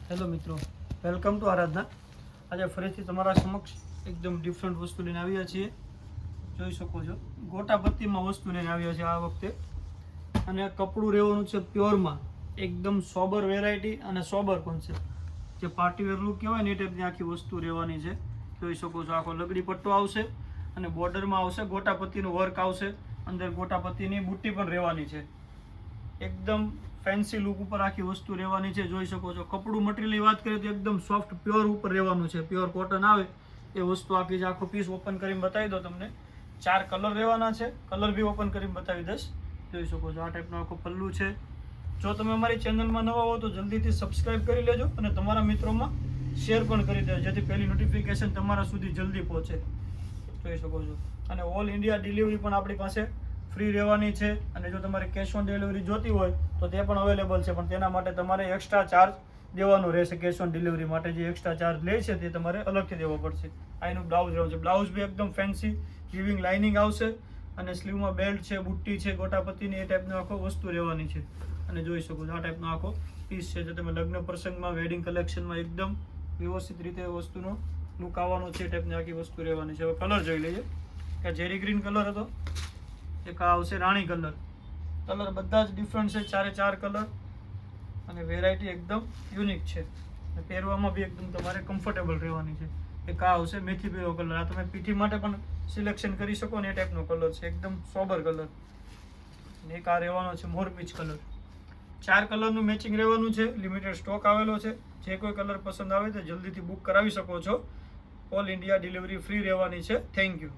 Hello મિત્રો, welcome to આરાધના. આજે ફરીથી તમારા સમક્ષ એકદમ ડિફરન્ટ વસ્તુ લઈને આવ્યા છીએ. જોઈ શકો છો, ગોટાપત્તીમાં વસ્તુ લઈને આવ્યા છે આ વખતે. અને કપડું રહેવાનું છે પ્યોરમાં, એકદમ સોબર વેરાયટી અને સોબર કોન્સેપ્ટ. જે પાર્ટીવેર લુક કહેવાય ને એ ટાઈપની આખી વસ્તુ રહેવાની છે. જોઈ શકો છો, આખો લગડી પટ્ટો આવશે અને બોર્ડરમાં આવશે ગોટાપત્તીનું વર્ક આવશે. અંદર ગોટાપત્તીની બુટ્ટી પણ રહેવાની છે. એકદમ ફેન્સી લુક ઉપર આખી વસ્તુ રહેવાની છે. જોઈ શકો છો, કપડું મટીરિયલની વાત કરીએ તો એકદમ સોફ્ટ પ્યોર ઉપર રહેવાનું છે. પ્યોર કોટન આવે એ વસ્તુ આખી છે. આખો પીસ ઓપન કરીને બતાવી દો તમને. 4 કલર રહેવાના છે. કલર બી ઓપન કરીને બતાવી દઈશ. જોઈ શકો છો, આ ટાઈપનો આખો પલ્લુ છે. જો તમે અમારી ચેનલમાં નવા હો તો જલ્દીથી સબસ્ક્રાઇબ કરી લેજો અને તમારા મિત્રોમાં શેર પણ કરી દેજો, જેથી પહેલી નોટિફિકેશન તમારા સુધી જલ્દી પહોંચે. જોઈ શકો છો, અને ઓલ ઇન્ડિયા ડિલિવરી પણ આપણી પાસે ફ્રી રહેવાની છે. અને જો તમારે કેશ ઓન ડિલિવરી જોતી હોય તો તે પણ અવેલેબલ છે, પણ તેના માટે તમારે એક્સ્ટ્રા ચાર્જ દેવાનો રહેશે. કેશ ઓન ડિલિવરી માટે જે એક્સ્ટ્રા ચાર્જ લે છે તે તમારે અલગથી દેવો પડશે. આ એનું બ્લાઉઝ રહેવું છે. બ્લાઉઝ બી એકદમ ફેન્સી વિવિંગ લાઇનિંગ આવશે અને સ્લીવમાં બેલ્ટ છે, બુટ્ટી છે, ગોટાપત્તીની એ ટાઈપનો આખો વસ્તુ રહેવાની છે. અને જોઈ શકો છો, આ ટાઈપનો આખો પીસ છે. જે તમે લગ્ન પ્રસંગમાં, વેડિંગ કલેક્શનમાં એકદમ વ્યવસ્થિત રીતે વસ્તુનો લુક આવવાનો છે. એ ટાઈપની આખી વસ્તુ રહેવાની છે. હવે કલર જોઈ લઈએ કે જેરી ગ્રીન કલર હતો, એક આ આવશે રાણી કલર. કલર બધા જ ડિફરન્ટ છે, 4 કલર, અને વેરાયટી એકદમ યુનિક છે. અને પહેરવામાં બી એકદમ તમારે કમ્ફર્ટેબલ રહેવાની છે. એક આ આવશે મેથી પીળો કલર. આ તમે પીઠી માટે પણ સિલેક્શન કરી શકો ને એ ટાઈપનો કલર છે, એકદમ સોબર કલર. અને એક આ રહેવાનો છે મોરપીચ કલર. 4 કલરનું મેચિંગ રહેવાનું છે. લિમિટેડ સ્ટોક આવેલો છે. જે કોઈ કલર પસંદ આવે તો જલ્દીથી બુક કરાવી શકો છો. ઓલ ઇન્ડિયા ડિલિવરી ફ્રી રહેવાની છે. Thank you.